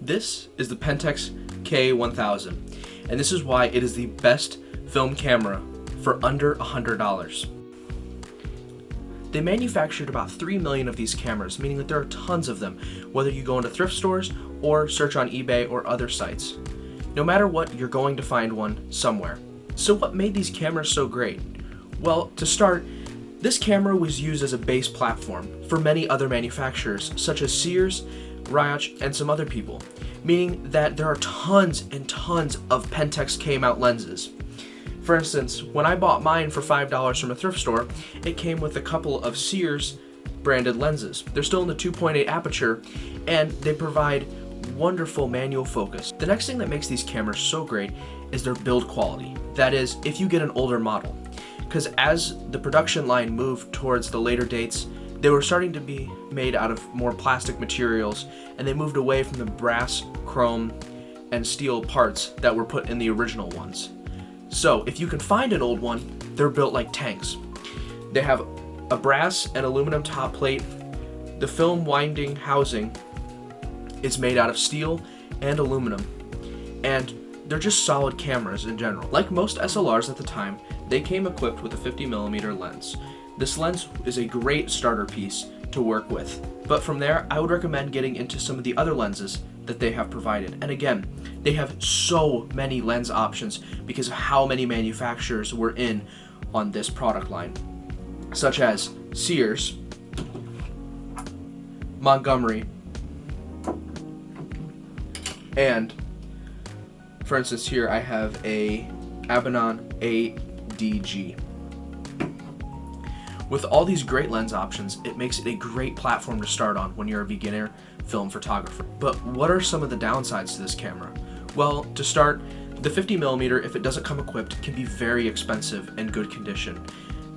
This is the Pentax K1000, and this is why it is the best film camera for under $100. They manufactured about 3 million of these cameras, meaning that there are tons of them, whether you go into thrift stores or search on eBay or other sites. No matter what, you're going to find one somewhere. So what made these cameras so great? Well, to start, this camera was used as a base platform for many other manufacturers, such as Sears, Rioch, and some other people, meaning that there are tons and tons of Pentax K-mount lenses. For instance, when I bought mine for $5 from a thrift store, it came with a couple of Sears branded lenses. They're still in the 2.8 aperture, and they provide wonderful manual focus. The next thing that makes these cameras so great is their build quality. That is, if you get an older model. Because as the production line moved towards the later dates, they were starting to be made out of more plastic materials, and they moved away from the brass, chrome, and steel parts that were put in the original ones. So if you can find an old one, they're built like tanks. They have a brass and aluminum top plate. The film winding housing is made out of steel and aluminum, and they're just solid cameras in general. Like most SLRs at the time, they came equipped with a 50mm lens. This lens is a great starter piece to work with, but from there I would recommend getting into some of the other lenses that they have provided. And again, they have so many lens options because of how many manufacturers were in on this product line, such as Sears, Montgomery, and for instance here I have a Abanon ADG. With all these great lens options, it makes it a great platform to start on when you're a beginner film photographer. But what are some of the downsides to this camera? Well, to start, the 50mm, if it doesn't come equipped, can be very expensive and good condition,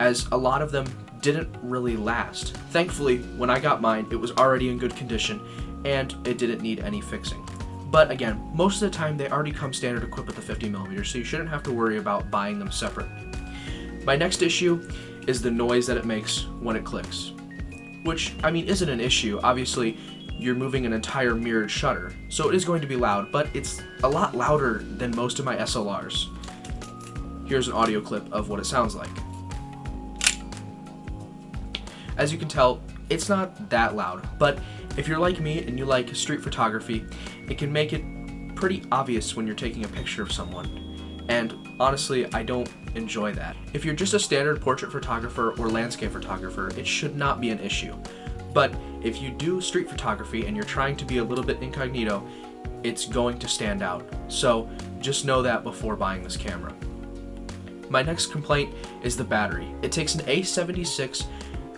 as a lot of them didn't really last. Thankfully, when I got mine, it was already in good condition and it didn't need any fixing. But again, most of the time they already come standard equipped with the 50mm, so you shouldn't have to worry about buying them separately. My next issue is the noise that it makes when it clicks, which, I mean, isn't an issue. Obviously, you're moving an entire mirrored shutter, so it is going to be loud, but it's a lot louder than most of my SLRs. Here's an audio clip of what it sounds like. As you can tell, it's not that loud, but if you're like me and you like street photography, it can make it pretty obvious when you're taking a picture of someone. And honestly, I don't enjoy that. If you're just a standard portrait photographer or landscape photographer, it should not be an issue. But if you do street photography and you're trying to be a little bit incognito, it's going to stand out. So just know that before buying this camera. My next complaint is the battery. It takes an A76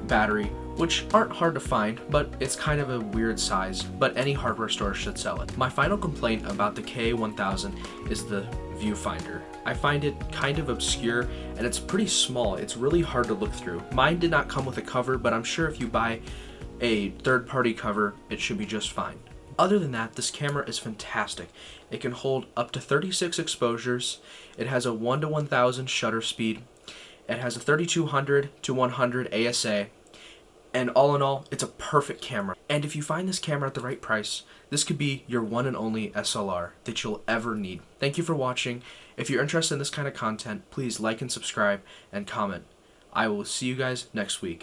battery, which aren't hard to find, but it's kind of a weird size, but any hardware store should sell it. My final complaint about the K1000 is the viewfinder. I find it kind of obscure and it's pretty small. It's really hard to look through. Mine did not come with a cover, but I'm sure if you buy a third-party cover, it should be just fine. Other than that, this camera is fantastic. It can hold up to 36 exposures. It has a 1:1000 shutter speed. It has a 3200 to 100 ASA. And all in all, it's a perfect camera. And if you find this camera at the right price, this could be your one and only SLR that you'll ever need. Thank you for watching. If you're interested in this kind of content, please like and subscribe and comment. I will see you guys next week.